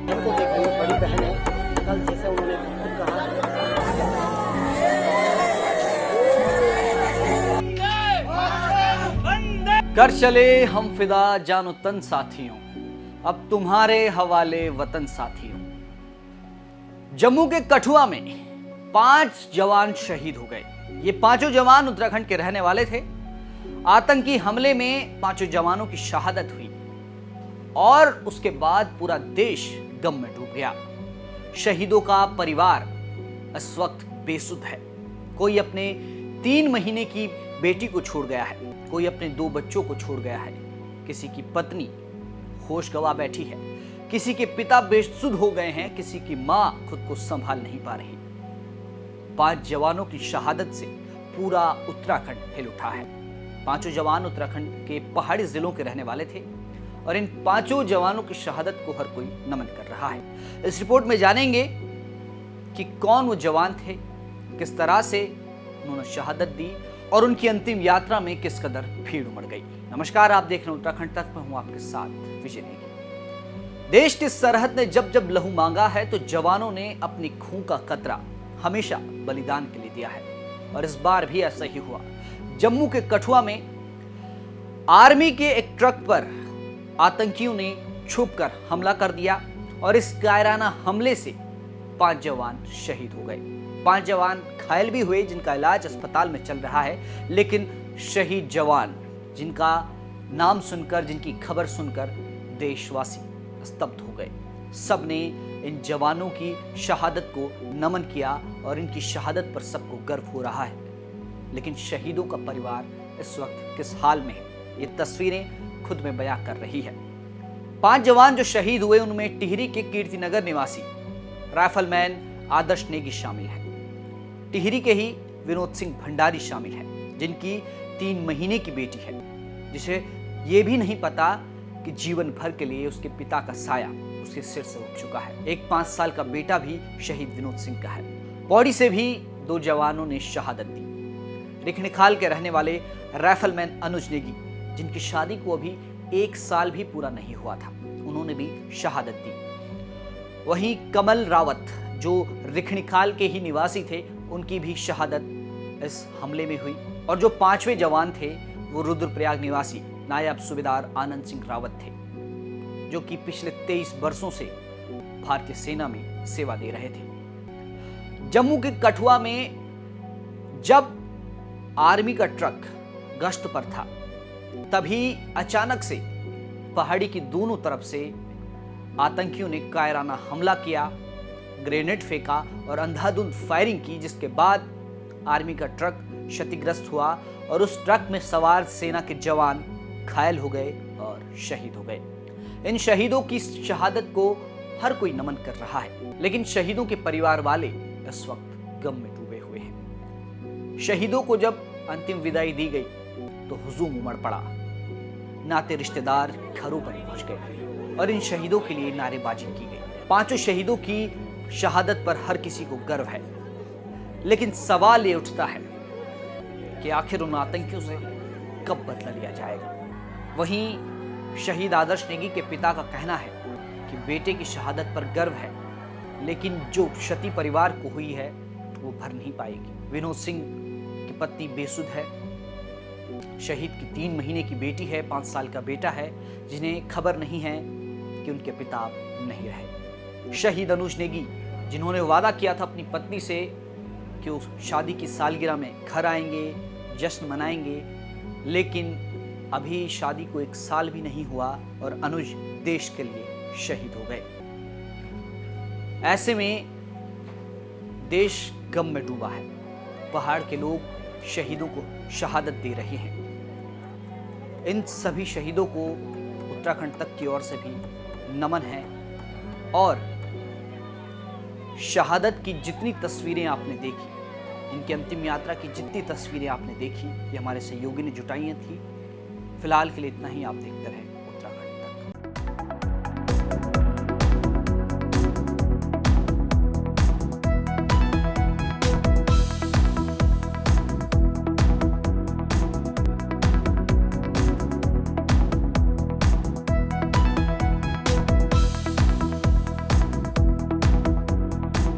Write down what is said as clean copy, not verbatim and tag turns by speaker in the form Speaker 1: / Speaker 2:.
Speaker 1: हमको देखेंगे, बड़ी बहन है, कल जैसे उन्होंने खुद कहा
Speaker 2: कर चले हम फिदा जानो तन साथियों, अब तुम्हारे हवाले वतन साथियों। जम्मू के कठुआ में 5 जवान शहीद हो गए। ये पांचों जवान उत्तराखंड के रहने वाले थे। आतंकी हमले में पांचों जवानों की शहादत हुई और उसके बाद पूरा देश गम में डूब गया। शहीदों का परिवार इस वक्त बेसुध है। कोई अपने 3 महीने की बेटी को छोड़ गया है, कोई अपने 2 बच्चों को छोड़ गया है, किसी की पत्नी होश गंवा बैठी है, किसी के पिता बेसुध हो गए हैं, किसी की मां खुद को संभाल नहीं पा रही। 5 जवानों की शहादत से पूरा उत्तराखंड हिल उठा है। पांचों जवान उत्तराखंड के पहाड़ी जिलों के रहने वाले थे और इन पांचों जवानों की शहादत को हर कोई नमन कर रहा है। इस रिपोर्ट में जानेंगे कि कौन वो जवान थे, किस तरह से उन्होंने शहादत दी और उनकी अंतिम यात्रा में किस कदर भीड़ उमड़ गई। नमस्कार, आप देख रहे हैं उत्तराखंड तक में हूं आपके साथ विजय नेगी। देश की सरहद ने जब जब लहू मांगा है तो जवानों ने अपनी खून का कतरा हमेशा बलिदान के लिए दिया है और इस बार भी ऐसा ही हुआ। जम्मू के कठुआ में आर्मी के एक ट्रक पर आतंकियों ने छुपकर हमला कर दिया और इस कायराना हमले से 5 जवान शहीद हो गए। 5 जवान घायल भी हुए जिनका इलाज अस्पताल में चल रहा है, लेकिन शहीद जवान जिनका नाम सुनकर, जिनकी खबर सुनकर देशवासी स्तब्ध हो गए। सबने इन जवानों की शहादत को नमन किया और इनकी शहादत पर सबको गर्व हो रहा है। लेकिन शहीदों का परिवार इस वक्त किस हाल में है, ये तस्वीरें खुद में बयां कर रही है। 5 जवान जो शहीद हुए उनमें टिहरी के कीर्तिनगर निवासी राइफलमैन आदर्श नेगी शामिल है। टिहरी के ही विनोद सिंह भंडारी शामिल है, जिनकी 3 महीने की बेटी है, जिसे ये भी नहीं पता कि जीवन भर के लिए उसके पिता का साया उसके सिर से उठ चुका है। एक 5 साल का बेटा भी शहीद विनोद सिंह का है। पौड़ी से भी 2 जवानों ने शहादत दी। रिखणीखाल के रहने वाले राइफलमैन अनुज नेगी, जिनकी शादी को अभी 1 साल भी पूरा नहीं हुआ था, उन्होंने भी शहादत दी। वहीं कमल रावत जो रिखणीखाल के ही निवासी थे, उनकी भी शहादत इस हमले में हुई। और जो 5वें जवान थे वो रुद्रप्रयाग निवासी नायब सूबेदार आनंद सिंह रावत थे, जो कि पिछले 23 वर्षों से भारतीय सेना में सेवा दे रहे थे। जम्मू के कठुआ में जब आर्मी का ट्रक गश्त पर था, तभी अचानक से पहाड़ी की दोनों तरफ से आतंकियों ने कायराना हमला किया, ग्रेनेड फेंका और अंधाधुंध फायरिंग की, जिसके बाद आर्मी का ट्रक क्षतिग्रस्त हुआ और उस ट्रक में सवार सेना के जवान घायल हो गए और शहीद हो गए। इन शहीदों की शहादत को हर कोई नमन कर रहा है, लेकिन शहीदों के परिवार वाले इस वक्त गम में डूबे हुए हैं। शहीदों को जब अंतिम विदाई दी गई तो हुजूम उमड़ पड़ा। नाते रिश्तेदार घरों पर पहुंच गए और इन शहीदों के लिए नारेबाजी की गई। 5 शहीदों की शहादत पर हर किसी को गर्व है, लेकिन सवाल ये उठता है कि आखिर उन आतंकियों से कब बदला लिया जाएगा। वहीं शहीद आदर्श नेगी के पिता का कहना है कि बेटे की शहादत पर गर्व है, लेकिन जो क्षति परिवार को हुई है वो भर नहीं पाएगी। विनोद सिंह की पत्नी बेसुध है, शहीद की 3 महीने की बेटी है, 5 साल का बेटा है, जिन्हें खबर नहीं है कि उनके पिता अब नहीं रहे। शहीद अनुज नेगी, जिन्होंने वादा किया था अपनी पत्नी से कि वो शादी की सालगिरह में घर आएंगे, जश्न मनाएंगे, लेकिन अभी शादी को 1 साल भी नहीं हुआ और अनुज देश के लिए शहीद हो गए। ऐसे में देश गम में डूबा है। पहाड़ के लोग शहीदों को शहादत दे रहे हैं। इन सभी शहीदों को उत्तराखंड तक की ओर से भी नमन है और शहादत की जितनी तस्वीरें आपने देखी, इनकी अंतिम यात्रा की जितनी तस्वीरें आपने देखी, ये हमारे सहयोगी ने जुटाई थी। फिलहाल के लिए इतना ही, आप देखते रहें।